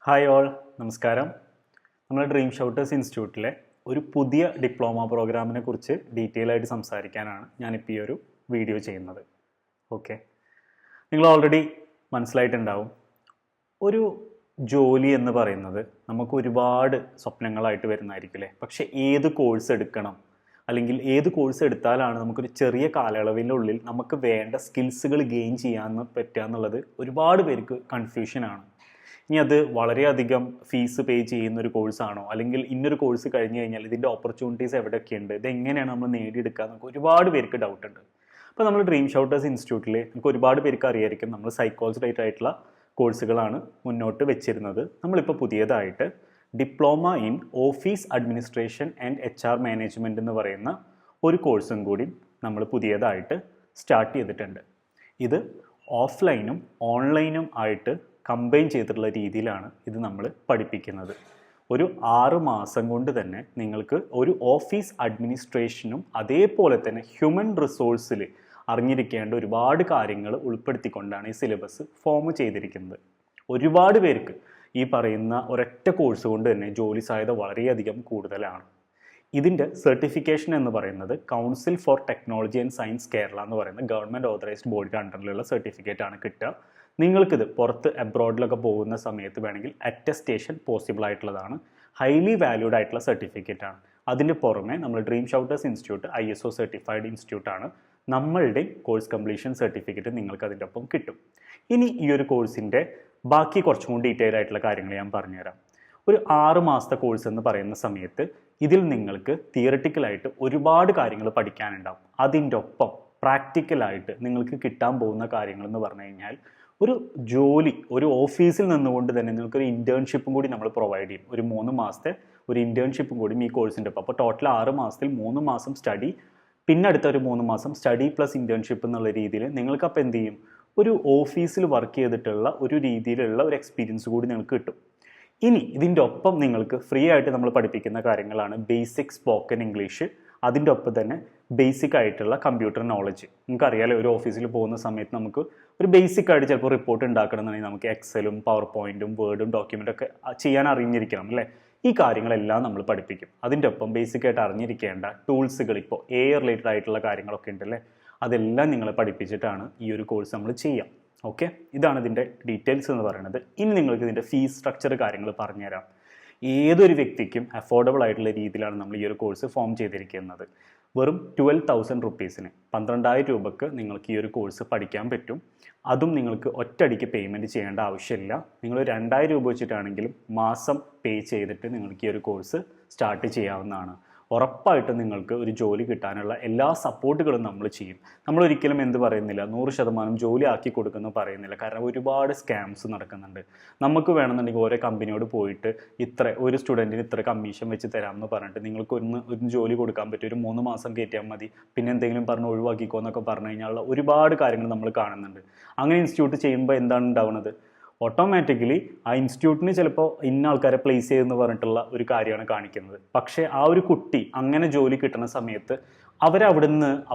Hi all, നമസ്കാരം. നമ്മൾ dream ഷൗട്ടേഴ്സ് ഇൻസ്റ്റിറ്റ്യൂട്ടിലെ ഒരു പുതിയ ഡിപ്ലോമ പ്രോഗ്രാമിനെ കുറിച്ച് ഡീറ്റെയിൽ ആയിട്ട് സംസാരിക്കാനാണ് ഞാനിപ്പോൾ ഈ ഒരു വീഡിയോ ചെയ്യുന്നത്. ഓക്കെ, നിങ്ങൾ ഓൾറെഡി മനസ്സിലായിട്ടുണ്ടാവും, ഒരു ജോലി എന്ന് പറയുന്നത് നമുക്ക് ഒരുപാട് സ്വപ്നങ്ങളായിട്ട് വരുന്നതായിരിക്കും അല്ലേ. പക്ഷേ ഏത് കോഴ്സ് എടുക്കണം, അല്ലെങ്കിൽ ഏത് കോഴ്സ് എടുത്താലാണ് നമുക്കൊരു ചെറിയ കാലയളവിനുള്ളിൽ നമുക്ക് വേണ്ട സ്കിൽസുകൾ ഗെയിൻ ചെയ്യാൻ പറ്റുക എന്നുള്ളത് ഒരുപാട് പേർക്ക് കൺഫ്യൂഷനാണ്. ഇനി അത് വളരെയധികം ഫീസ് പേ ചെയ്യുന്ന ഒരു കോഴ്സാണോ, അല്ലെങ്കിൽ ഇന്നൊരു കോഴ്സ് കഴിഞ്ഞ് കഴിഞ്ഞാൽ ഇതിൻ്റെ ഓപ്പർച്യൂണിറ്റീസ് എവിടെയൊക്കെയുണ്ട്, ഇതെങ്ങനെയാണ് നമ്മൾ നേടിയെടുക്കുക എന്നൊക്കെ ഒരുപാട് പേർക്ക് ഡൗട്ടുണ്ട്. അപ്പോൾ നമ്മൾ ഡ്രീം ഷൗട്ടേഴ്സ് ഇൻസ്റ്റിറ്റ്യൂട്ടിൽ നമുക്ക് ഒരുപാട് പേർക്ക് അറിയായിരിക്കും, നമ്മൾ സൈക്കോളജി റിലേറ്റഡ് ആയിട്ടുള്ള കോഴ്സുകളാണ് മുന്നോട്ട് വെച്ചിരുന്നത്. നമ്മളിപ്പോൾ പുതിയതായിട്ട് diploma in office administration and HR management എന്ന് പറയുന്ന ഒരു കോഴ്സും കൂടി നമ്മൾ പുതിയതായിട്ട് സ്റ്റാർട്ട് ചെയ്തിട്ടുണ്ട്. ഇത് ഓഫ്ലൈനും ഓൺലൈനും ആയിട്ട് കമ്പൈൻ ചെയ്തിട്ടുള്ള രീതിയിലാണ് ഇത് നമ്മൾ പഠിപ്പിക്കുന്നത്. ഒരു 6 മാസം കൊണ്ട് തന്നെ നിങ്ങൾക്ക് ഒരു ഓഫീസ് അഡ്മിനിസ്ട്രേഷനും അതേപോലെ തന്നെ ഹ്യൂമൻ റിസോഴ്സിൽ അറിഞ്ഞിരിക്കേണ്ട ഒരുപാട് കാര്യങ്ങൾ ഉൾപ്പെടുത്തിക്കൊണ്ടാണ് ഈ സിലബസ് ഫോം ചെയ്തിരിക്കുന്നത്. ഒരുപാട് പേർക്ക് ഈ പറയുന്ന ഒരൊറ്റ കോഴ്സ് കൊണ്ട് തന്നെ ജോലി സാധ്യത വളരെയധികം കൂടുതലാണ്. ഇതിൻ്റെ സർട്ടിഫിക്കേഷൻ എന്ന് പറയുന്നത് council four technology and science Kerala എന്ന് പറയുന്ന ഗവൺമെൻറ് ഓതറൈസ്ഡ് ബോഡിയുടെ അണ്ടറിലുള്ള സർട്ടിഫിക്കറ്റ് ആണ് കിട്ടുക. നിങ്ങൾക്കിത് പുറത്ത് അബ്രോഡിലൊക്കെ പോകുന്ന സമയത്ത് വേണമെങ്കിൽ അറ്റസ്റ്റേഷൻ പോസിബിൾ ആയിട്ടുള്ളതാണ്. ഹൈലി വാല്യൂഡ് ആയിട്ടുള്ള സർട്ടിഫിക്കറ്റ് ആണ്. അതിന് പുറമെ നമ്മൾ ഡ്രീം ഷൗട്ടേഴ്സ് ഇൻസ്റ്റിറ്റ്യൂട്ട് ISO സർട്ടിഫൈഡ് ഇൻസ്റ്റിറ്റ്യൂട്ടാണ്. നമ്മളുടെ കോഴ്സ് കംപ്ലീഷൻ സർട്ടിഫിക്കറ്റ് നിങ്ങൾക്ക് അതിൻ്റെ ഒപ്പം കിട്ടും. ഇനി ഈ ഒരു കോഴ്സിൻ്റെ ബാക്കി കുറച്ചും കൂടി ഡീറ്റെയിൽ ആയിട്ടുള്ള കാര്യങ്ങൾ ഞാൻ പറഞ്ഞുതരാം. ഒരു 6 മാസത്തെ കോഴ്സ് എന്ന് പറയുന്ന സമയത്ത് ഇതിൽ നിങ്ങൾക്ക് തിയററ്റിക്കലായിട്ട് ഒരുപാട് കാര്യങ്ങൾ പഠിക്കാനുണ്ടാവും. അതിൻ്റെ ഒപ്പം പ്രാക്ടിക്കലായിട്ട് നിങ്ങൾക്ക് കിട്ടാൻ പോകുന്ന കാര്യങ്ങൾ എന്ന് പറഞ്ഞു കഴിഞ്ഞാൽ ഒരു ജോലി, ഒരു ഓഫീസിൽ നിന്നുകൊണ്ട് തന്നെ നിങ്ങൾക്കൊരു ഇൻറ്റേൺഷിപ്പും കൂടി നമ്മൾ പ്രൊവൈഡ് ചെയ്യും. ഒരു 3 മാസത്തെ ഒരു ഇൻറ്റേൺഷിപ്പും കൂടി ഈ കോഴ്സിൻ്റെ ഒപ്പം. അപ്പോൾ ടോട്ടൽ 6 മാസത്തിൽ 3 മാസം സ്റ്റഡി, പിന്നെ അടുത്ത ഒരു 3 മാസം സ്റ്റഡി പ്ലസ് ഇൻറ്റേൺഷിപ്പ് എന്നുള്ള രീതിയിൽ നിങ്ങൾക്ക് അപ്പോൾ എന്ത് ചെയ്യും, ഒരു ഓഫീസിൽ വർക്ക് ചെയ്തിട്ടുള്ള ഒരു രീതിയിലുള്ള ഒരു എക്സ്പീരിയൻസ് കൂടി നിങ്ങൾക്ക് കിട്ടും. ഇനി ഇതിൻ്റെ ഒപ്പം നിങ്ങൾക്ക് ഫ്രീ ആയിട്ട് നമ്മൾ പഠിപ്പിക്കുന്ന കാര്യങ്ങളാണ് ബേസിക് സ്പോക്കൺ ഇംഗ്ലീഷ്, അതിൻ്റെ ഒപ്പം തന്നെ ബേസിക് ആയിട്ടുള്ള കമ്പ്യൂട്ടർ നോളജ്. നിങ്ങൾക്കറിയാലോ, ഒരു ഓഫീസിൽ പോകുന്ന സമയത്ത് നമുക്ക് ഒരു ബേസിക് ആയിട്ട് ചിലപ്പോൾ റിപ്പോർട്ട് ഉണ്ടാക്കണമെന്നുണ്ടെങ്കിൽ നമുക്ക് എക്സലും പവർ പോയിൻറ്റും വേർഡും ഡോക്യുമെൻ്റൊക്കെ ചെയ്യാൻ അറിഞ്ഞിരിക്കണം അല്ലേ. ഈ കാര്യങ്ങളെല്ലാം നമ്മൾ പഠിപ്പിക്കും. അതിൻ്റെ ഒപ്പം ബേസിക് ആയിട്ട് അറിഞ്ഞിരിക്കേണ്ട ടൂൾസുകൾ, ഇപ്പോൾ റിലേറ്റഡ് ആയിട്ടുള്ള കാര്യങ്ങളൊക്കെ ഉണ്ടല്ലേ, അതെല്ലാം നിങ്ങളെ പഠിപ്പിച്ചിട്ടാണ് ഈ ഒരു കോഴ്സ് നമ്മൾ ചെയ്യാം. ഓക്കെ, ഇതാണ് ഇതിൻ്റെ ഡീറ്റെയിൽസ് എന്ന് പറയുന്നത്. ഇനി നിങ്ങൾക്ക് ഇതിൻ്റെ ഫീസ് സ്ട്രക്ചർ കാര്യങ്ങൾ പറഞ്ഞുതരാം. ഏതൊരു വ്യക്തിക്കും അഫോർഡബിൾ ആയിട്ടുള്ള രീതിയിലാണ് നമ്മൾ ഈ ഒരു കോഴ്സ് ഫോം ചെയ്തിരിക്കുന്നത്. വെറും 12,000 റുപ്പീസിന് 12,000 രൂപക്ക് നിങ്ങൾക്ക് ഈ ഒരു കോഴ്സ് പഠിക്കാൻ പറ്റും. അതും നിങ്ങൾക്ക് ഒറ്റയടിക്ക് പേയ്മെൻറ്റ് ചെയ്യേണ്ട ആവശ്യമില്ല. നിങ്ങൾ 2,000 രൂപ വെച്ചിട്ടാണെങ്കിലും മാസം പേ ചെയ്തിട്ട് നിങ്ങൾക്ക് ഈ ഒരു കോഴ്സ് സ്റ്റാർട്ട് ചെയ്യാവുന്നതാണ്. ഉറപ്പായിട്ടും നിങ്ങൾക്ക് ഒരു ജോലി കിട്ടാനുള്ള എല്ലാ സപ്പോർട്ടുകളും നമ്മൾ ചെയ്യും. നമ്മളൊരിക്കലും എന്ത് പറയുന്നില്ല, 100% ജോലി ആക്കി കൊടുക്കുന്നു പറയുന്നില്ല. കാരണം ഒരുപാട് സ്കാംസ് നടക്കുന്നുണ്ട്. നമുക്ക് വേണമെന്നുണ്ടെങ്കിൽ ഓരോ കമ്പനിയോട് പോയിട്ട് ഒരു സ്റ്റുഡൻറ്റിന് ഇത്ര കമ്മീഷൻ വെച്ച് തരാമെന്ന് പറഞ്ഞിട്ട് നിങ്ങൾക്ക് ഒരു ജോലി കൊടുക്കാൻ പറ്റും. ഒരു 3 മാസം കയറ്റിയാൽ മതി, പിന്നെ എന്തെങ്കിലും പറഞ്ഞ് ഒഴിവാക്കിക്കോ എന്നൊക്കെ പറഞ്ഞു കഴിഞ്ഞാൽ ഒരുപാട് കാര്യങ്ങൾ നമ്മൾ കാണുന്നുണ്ട്. അങ്ങനെ ഇൻസ്റ്റിറ്റ്യൂട്ട് ചെയ്യുമ്പോൾ എന്താണ് ഉണ്ടാവുന്നത്, ഓട്ടോമാറ്റിക്കലി ആ ഇൻസ്റ്റിറ്റ്യൂട്ടിന് ചിലപ്പോൾ ഇന്ന ആൾക്കാരെ പ്ലേസ് ചെയ്തെന്ന് പറഞ്ഞിട്ടുള്ള ഒരു കാര്യമാണ് കാണിക്കുന്നത്. പക്ഷേ ആ ഒരു കുട്ടി അങ്ങനെ ജോലി കിട്ടുന്ന സമയത്ത് അവരവിടുന്ന്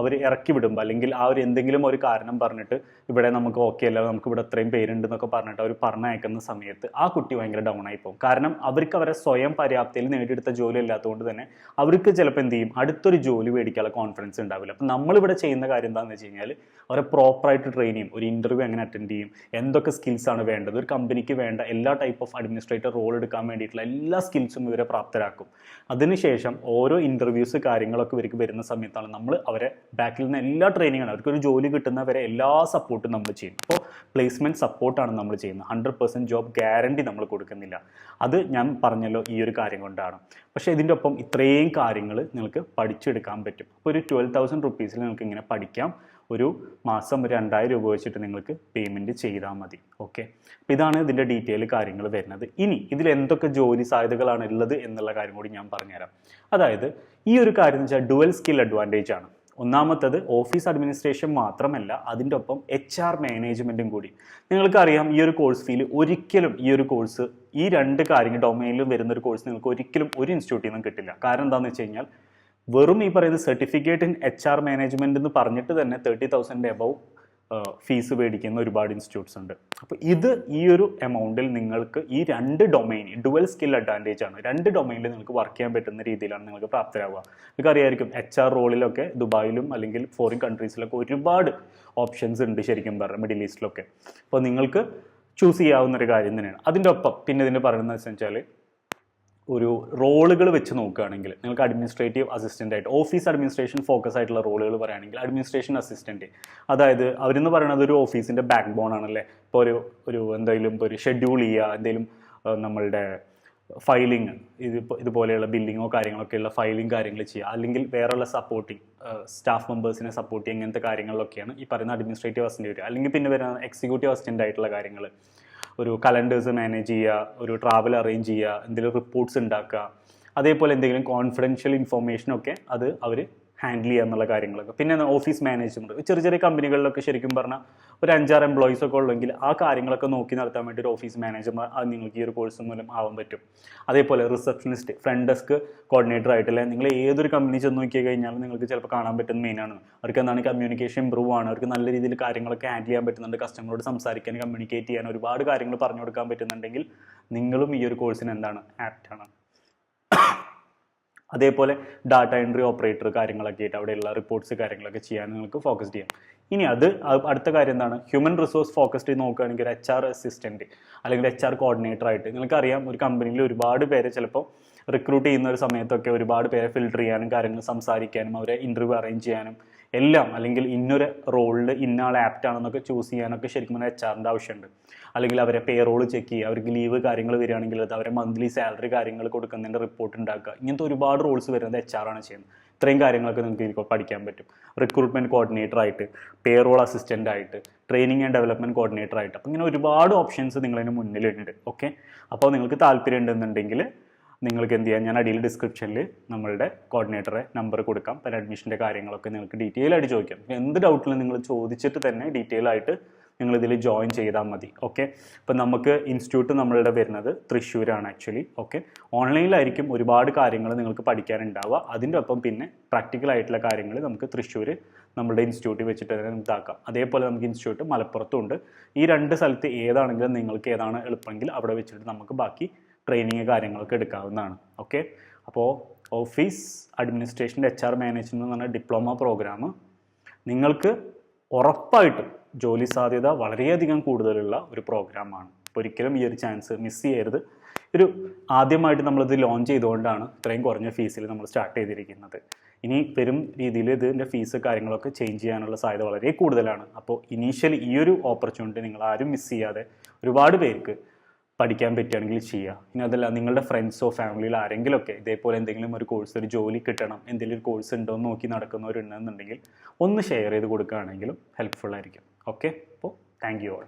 ഇറക്കി വിടുമ്പോൾ, അല്ലെങ്കിൽ എന്തെങ്കിലും ഒരു കാരണം പറഞ്ഞിട്ട് ഇവിടെ നമുക്ക് ഓക്കെ അല്ല, നമുക്ക് ഇവിടെ ഇത്രയും പേരുണ്ടെന്നൊക്കെ പറഞ്ഞിട്ട് അവർ പറഞ്ഞയക്കുന്ന സമയത്ത് ആ കുട്ടി ഭയങ്കര ഡൗൺ ആയി പോകും. കാരണം അവർക്ക് അവരെ സ്വയം പര്യാപ്തയിൽ നേടിയെടുത്ത ജോലി അല്ലാത്തതുകൊണ്ട് തന്നെ അവർക്ക് ചിലപ്പോൾ എന്ത് ചെയ്യും, അടുത്തൊരു ജോലി മേടിക്കാനുള്ള കോൺഫിഡൻസ് ഉണ്ടാവില്ല. അപ്പം നമ്മളിവിടെ ചെയ്യുന്ന കാര്യം എന്താണെന്ന് വെച്ച് കഴിഞ്ഞാൽ അവരെ പ്രോപ്പറായിട്ട് ട്രെയിൻ ചെയ്യും. ഒരു ഇൻ്റർവ്യൂ എങ്ങനെ അറ്റൻഡ് ചെയ്യും, എന്തൊക്കെ സ്കിൽസാണ് വേണ്ടത്, ഒരു കമ്പനിക്ക് വേണ്ട എല്ലാ ടൈപ്പ് ഓഫ് അഡ്മിനിസ്ട്രേറ്റർ റോൾ എടുക്കാൻ വേണ്ടിയിട്ടുള്ള എല്ലാ സ്കിൽസും ഇവരെ പ്രാപ്തരാക്കും. അതിനുശേഷം ഓരോ ഇൻ്റർവ്യൂസ് കാര്യങ്ങളൊക്കെ ഇവർക്ക് വരുന്ന സമയത്താണ് നമ്മൾ അവരെ ബാക്കിൽ നിന്ന് എല്ലാ ട്രെയിനിങ്ങാണ്, അവർക്കൊരു ജോലി കിട്ടുന്നവരെ എല്ലാ സപ്പോർട്ടും നമ്മൾ ചെയ്യും. അപ്പോൾ പ്ലേസ്മെൻറ്റ് സപ്പോർട്ടാണ് നമ്മൾ ചെയ്യുന്നത്. 100% ജോബ് ഗ്യാരണ്ടി നമ്മൾ കൊടുക്കുന്നില്ല. അത് ഞാൻ പറഞ്ഞല്ലോ ഈ ഒരു കാര്യം കൊണ്ടാണ്. പക്ഷേ ഇതിൻ്റെ ഒപ്പം ഇത്രയും കാര്യങ്ങൾ നിങ്ങൾക്ക് പഠിച്ചെടുക്കാൻ പറ്റും. അപ്പോൾ ഒരു 12,000 റുപ്പീസിൽ നിങ്ങൾക്ക് ഇങ്ങനെ പഠിക്കാം. ഒരു മാസം 2,000 രൂപ വെച്ചിട്ട് നിങ്ങൾക്ക് പേയ്മെൻറ്റ് ചെയ്താൽ മതി. ഓക്കെ, അപ്പോൾ ഇതാണ് ഇതിൻ്റെ ഡീറ്റെയിൽ കാര്യങ്ങൾ വരുന്നത്. ഇനി ഇതിൽ എന്തൊക്കെ ജോലി സാധ്യതകളാണ് ഉള്ളത് എന്നുള്ള കാര്യം കൂടി ഞാൻ പറഞ്ഞുതരാം. അതായത് ഈ ഒരു കാര്യം എന്ന് വെച്ചാൽ ഡുവൽ സ്കിൽ അഡ്വാൻറ്റേജ് ആണ്. ഒന്നാമത്തത് ഓഫീസ് അഡ്മിനിസ്ട്രേഷൻ മാത്രമല്ല, അതിൻ്റെ ഒപ്പം HR മാനേജ്മെൻറ്റും കൂടി. നിങ്ങൾക്കറിയാം, ഈ ഒരു കോഴ്സ് ഫീൽ ഒരിക്കലും ഈ ഒരു കോഴ്സ് ഈ 2 കാര്യങ്ങൾ ഡൊമൈനിലും വരുന്ന ഒരു കോഴ്സ് നിങ്ങൾക്ക് ഒരിക്കലും ഒരു ഇൻസ്റ്റിറ്റ്യൂട്ടിൽ നിന്നും കിട്ടില്ല. കാരണം എന്താണെന്ന് വെച്ച് കഴിഞ്ഞാൽ വെറും ഈ പറയുന്ന സർട്ടിഫിക്കറ്റ് ഇൻ HR മാനേജ്മെൻറ്റ് എന്ന് പറഞ്ഞിട്ട് തന്നെ 30,000 എബവ് ഫീസ് മേടിക്കുന്ന ഒരുപാട് ഇൻസ്റ്റിറ്റ്യൂട്ട്സ് ഉണ്ട്. അപ്പോൾ ഈ ഒരു എമൗണ്ടിൽ നിങ്ങൾക്ക് ഈ 2 ഡൊമൈൻ ഡുവൽ സ്കിൽ അഡ്വാൻറ്റേജ് ആണ്. 2 ഡൊമൈനിൽ നിങ്ങൾക്ക് വർക്ക് ചെയ്യാൻ പറ്റുന്ന രീതിയിലാണ് നിങ്ങൾക്ക് പ്രാപ്തരാകുക. നിങ്ങൾക്ക് അറിയായിരിക്കും HR റോളിലൊക്കെ ദുബായിലും അല്ലെങ്കിൽ ഫോറിൻ കൺട്രീസിലൊക്കെ ഒരുപാട് ഓപ്ഷൻസ് ഉണ്ട് ശരിക്കും പറഞ്ഞാൽ, മിഡിൽ ഈസ്റ്റിലൊക്കെ. അപ്പോൾ നിങ്ങൾക്ക് ചൂസ് ചെയ്യാവുന്ന ഒരു കാര്യം തന്നെയാണ്. അതിൻ്റെ ഒപ്പം പിന്നെ ഇതിൻ്റെ പറയുന്നത് വെച്ചാൽ ഒരു റോളുകൾ വെച്ച് നോക്കുകയാണെങ്കിൽ നിങ്ങൾക്ക് അഡ്മിനിസ്ട്രേറ്റീവ് അസിസ്റ്റൻ്റ് ആയിട്ട് ഓഫീസ് അഡ്മിനിസ്ട്രേഷൻ ഫോക്കസ് ആയിട്ടുള്ള റോളുകൾ പറയുകയാണെങ്കിൽ അഡ്മിനിസ്ട്രേഷൻ അസിസ്റ്റൻറ്റ്, അതായത് അവരെന്ന് പറയുന്നത് ഒരു ഓഫീസിൻ്റെ ബാക്ക് ബോൺ ആണല്ലേ. ഇപ്പോൾ ഒരു എന്തെങ്കിലും ഇപ്പോൾ ഒരു ഷെഡ്യൂൾ ചെയ്യുക, എന്തെങ്കിലും നമ്മളുടെ ഫയലിങ് ഇതുപോലെയുള്ള ബില്ലിങ്ങോ കാര്യങ്ങളൊക്കെയുള്ള ഫയലിംഗ് കാര്യങ്ങൾ ചെയ്യുക, അല്ലെങ്കിൽ വേറെയുള്ള സപ്പോർട്ടിങ് സ്റ്റാഫ് മെമ്പേഴ്സിനെ സപ്പോർട്ട് ചെയ്യുക, ഇങ്ങനത്തെ കാര്യങ്ങളിലൊക്കെയാണ് ഈ പറയുന്ന അഡ്മിനിസ്ട്രേറ്റീവ് അസിസ്റ്റൻ്റ് വരിക. അല്ലെങ്കിൽ പിന്നെ വരുന്ന എക്സിക്യൂട്ടീവ് അസിസ്റ്റൻ്റ് ആയിട്ടുള്ള കാര്യങ്ങൾ, ഒരു കലണ്ടേഴ്സ് മാനേജ് ചെയ്യുക, ഒരു ട്രാവൽ അറേഞ്ച് ചെയ്യുക, എന്തെങ്കിലും റിപ്പോർട്ട്സ് ഉണ്ടാക്കുക, അതേപോലെ എന്തെങ്കിലും കോൺഫിഡൻഷ്യൽ ഇൻഫർമേഷനൊക്കെ അത് അവർ ഹാൻഡിൽ ചെയ്യുക എന്നുള്ള കാര്യങ്ങളൊക്കെ. പിന്നെ ഓഫീസ് മാനേജ്മെൻറ്റ്, ചെറിയ ചെറിയ കമ്പനികളിലൊക്കെ ശരിക്കും പറഞ്ഞാൽ ഒരു 5-6 എംപ്ലോയീസ് ഒക്കെ ഉള്ളെങ്കിൽ ആ കാര്യങ്ങളൊക്കെ നോക്കി നടത്താൻ വേണ്ടി ഒരു ഓഫീസ് മാനേജർ അത് നിങ്ങൾക്ക് ഈ ഒരു കോഴ്സ് മൂലം ആവാൻ പറ്റും. അതേപോലെ റിസപ്ഷനിസ്റ്റ്, ഫ്രണ്ട് ഡെസ്ക് കോർഡിനേറ്റർ ആയിട്ടില്ല, നിങ്ങൾ ഏതൊരു കമ്പനി ചെന്ന് നോക്കി കഴിഞ്ഞാലും നിങ്ങൾക്ക് ചിലപ്പോൾ കാണാൻ പറ്റുന്ന മെയിനാണ്. അവർക്ക് എന്താണ് കമ്മ്യൂണിക്കേഷൻ ഇമ്പ്രൂവ് ആണ്, അവർക്ക് നല്ല രീതിയിൽ കാര്യങ്ങളൊക്കെ ഹാൻഡിൽ ചെയ്യാൻ പറ്റുന്നുണ്ട്, കസ്റ്റമറോട് സംസാരിക്കാൻ കമ്മ്യൂണിക്കേറ്റ് ചെയ്യാൻ ഒരുപാട് കാര്യങ്ങൾ പറഞ്ഞു കൊടുക്കാൻ പറ്റുന്നുണ്ടെങ്കിൽ നിങ്ങളും ഈ ഒരു കോഴ്സിന് എന്താണ് ആപ്റ്റാണ്. അതേപോലെ ഡാറ്റ എൻട്രി ഓപ്പറേറ്റർ കാര്യങ്ങളൊക്കെ ആയിട്ട് അവിടെയുള്ള റിപ്പോർട്ട്സ് കാര്യങ്ങളൊക്കെ ചെയ്യാൻ നിങ്ങൾക്ക് ഫോക്കസ് ചെയ്യാം. ഇനി അടുത്ത കാര്യം എന്താണ്, ഹ്യൂമൻ റിസോഴ്സ് ഫോക്കസ്ഡ് നോക്കുകയാണെങ്കിൽ ഒരു HR അസിസ്റ്റൻറ്റ് അല്ലെങ്കിൽ HR കോർഡിനേറ്റർ ആയിട്ട് നിങ്ങൾക്കറിയാം ഒരു കമ്പനിയിൽ ഒരുപാട് പേരെ ചിലപ്പോൾ റിക്രൂട്ട് ചെയ്യുന്ന ഒരു സമയത്തൊക്കെ ഒരുപാട് പേരെ ഫിൽട്ടർ ചെയ്യാനും കാര്യങ്ങൾ സംസാരിക്കാനും അവരെ ഇൻ്റർവ്യൂ അറേഞ്ച് ചെയ്യാനും എല്ലാം, അല്ലെങ്കിൽ ഇന്നൊരു റോളിൽ ഇന്ന ആൾ ആപ്റ്റ് ആണെന്നൊക്കെ ചൂസ് ചെയ്യാനൊക്കെ ശരിക്കും പറഞ്ഞാൽ HR-ൻ്റെ ആവശ്യമുണ്ട്. അല്ലെങ്കിൽ അവരെ പേ റോൾ ചെക്ക് ചെയ്യുക, അവർക്ക് ലീവ് കാര്യങ്ങൾ വരികയാണെങ്കിൽ അത് അവരെ മന്ത്ലി സാലറി കാര്യങ്ങൾ കൊടുക്കുന്നതിൻ്റെ റിപ്പോർട്ട് ഉണ്ടാക്കുക, ഇങ്ങനത്തെ ഒരുപാട് റോൾസ് വരുന്നത് HR-ആണ് ചെയ്യുന്നത്. ഇത്രയും കാര്യങ്ങളൊക്കെ നിങ്ങൾക്ക് ഇതിൽ പഠിക്കാൻ പറ്റും. റിക്രൂട്ട്മെൻറ്റ് കോർഡിനേറ്റർ ആയിട്ട്, പേ റോൾ അസിസ്റ്റൻ്റ് ആയിട്ട്, ട്രെയിനിങ് ആൻഡ് ഡെവലപ്മെൻറ്റ് കോർഡിനേറ്റർ ആയിട്ട്, അപ്പോൾ ഇങ്ങനെ ഒരുപാട് ഓപ്ഷൻസ് നിങ്ങളതിന് മുന്നിലുണ്ട്. ഓക്കെ, അപ്പോൾ നിങ്ങൾക്ക് താല്പര്യം ഉണ്ടെന്നുണ്ടെങ്കിൽ നിങ്ങൾക്ക് എന്ത് ചെയ്യാം, ഞാൻ അടിയിൽ ഡിസ്ക്രിപ്ഷനിൽ നമ്മളുടെ കോർഡിനേറ്ററെ നമ്പർ കൊടുക്കാം. പിന്നെ അഡ്മിഷൻ്റെ കാര്യങ്ങളൊക്കെ നിങ്ങൾക്ക് ഡീറ്റെയിൽ ആയിട്ട് ചോദിക്കാം. എന്ത് ഡൗട്ടിലും നിങ്ങൾ ചോദിച്ചിട്ട് തന്നെ ഡീറ്റെയിൽ ആയിട്ട് നിങ്ങളിതിൽ ജോയിൻ ചെയ്താൽ മതി. ഓക്കെ, അപ്പോൾ നമുക്ക് ഇൻസ്റ്റിറ്റ്യൂട്ട് നമ്മളുടെ വരുന്നത് തൃശ്ശൂരാണ് ആക്ച്വലി. ഓക്കെ, ഓൺലൈനിലായിരിക്കും ഒരുപാട് കാര്യങ്ങൾ നിങ്ങൾക്ക് പഠിക്കാനുണ്ടാവുക. അതിൻ്റെ ഒപ്പം പിന്നെ പ്രാക്ടിക്കൽ ആയിട്ടുള്ള കാര്യങ്ങൾ നമുക്ക് തൃശ്ശൂർ നമ്മുടെ ഇൻസ്റ്റിറ്റ്യൂട്ടിൽ വെച്ചിട്ട് തന്നെ നമുക്ക് ആക്കാം. അതേപോലെ നമുക്ക് ഇൻസ്റ്റിറ്റ്യൂട്ട് മലപ്പുറത്തും ഉണ്ട്. ഈ 2 സ്ഥലത്ത് ഏതാണെങ്കിലും നിങ്ങൾക്ക് ഏതാണ് എളുപ്പമെങ്കിൽ അവിടെ വെച്ചിട്ട് നമുക്ക് ബാക്കി ട്രെയിനിങ് കാര്യങ്ങളൊക്കെ എടുക്കാവുന്നതാണ്. ഓക്കെ, അപ്പോൾ ഓഫീസ് അഡ്മിനിസ്ട്രേഷൻ്റെ HR മാനേജ്മെൻറ്റ് എന്ന് പറഞ്ഞ ഡിപ്ലോമ പ്രോഗ്രാം നിങ്ങൾക്ക് ഉറപ്പായിട്ടും ജോലി സാധ്യത വളരെയധികം കൂടുതലുള്ള ഒരു പ്രോഗ്രാമാണ്. അപ്പോൾ ഒരിക്കലും ഈ ഒരു ചാൻസ് മിസ് ചെയ്യരുത്. ആദ്യമായിട്ട് നമ്മളിത് ലോഞ്ച് ചെയ്തുകൊണ്ടാണ് ഇത്രയും കുറഞ്ഞ ഫീസിൽ നമ്മൾ സ്റ്റാർട്ട് ചെയ്തിരിക്കുന്നത്. ഇനി വരും രീതിയിൽ ഇതിൻ്റെ ഫീസ് കാര്യങ്ങളൊക്കെ ചേഞ്ച് ചെയ്യാനുള്ള സാധ്യത വളരെ കൂടുതലാണ്. അപ്പോൾ ഇനീഷ്യലി ഈ ഒരു ഓപ്പർച്യൂണിറ്റി നിങ്ങൾ ആരും മിസ് ചെയ്യാതെ ഒരുപാട് പേർക്ക് പഠിക്കാൻ പറ്റുകയാണെങ്കിൽ ചെയ്യുക. ഇനി അതല്ല നിങ്ങളുടെ ഫ്രണ്ട്സോ ഫാമിലിയിൽ ആരെങ്കിലുമൊക്കെ ഇതേപോലെ എന്തെങ്കിലും ഒരു കോഴ്സ്, ഒരു ജോലി കിട്ടണം, എന്തെങ്കിലും ഒരു കോഴ്സ് ഉണ്ടോ എന്ന് നോക്കി നടക്കുന്നവരുണ്ടെന്നുണ്ടെങ്കിൽ ഒന്ന് ഷെയർ ചെയ്ത് കൊടുക്കുകയാണെങ്കിലും ഹെൽപ്ഫുൾ ആയിരിക്കും. ഓക്കെ, അപ്പോൾ താങ്ക് യു ഓൾ.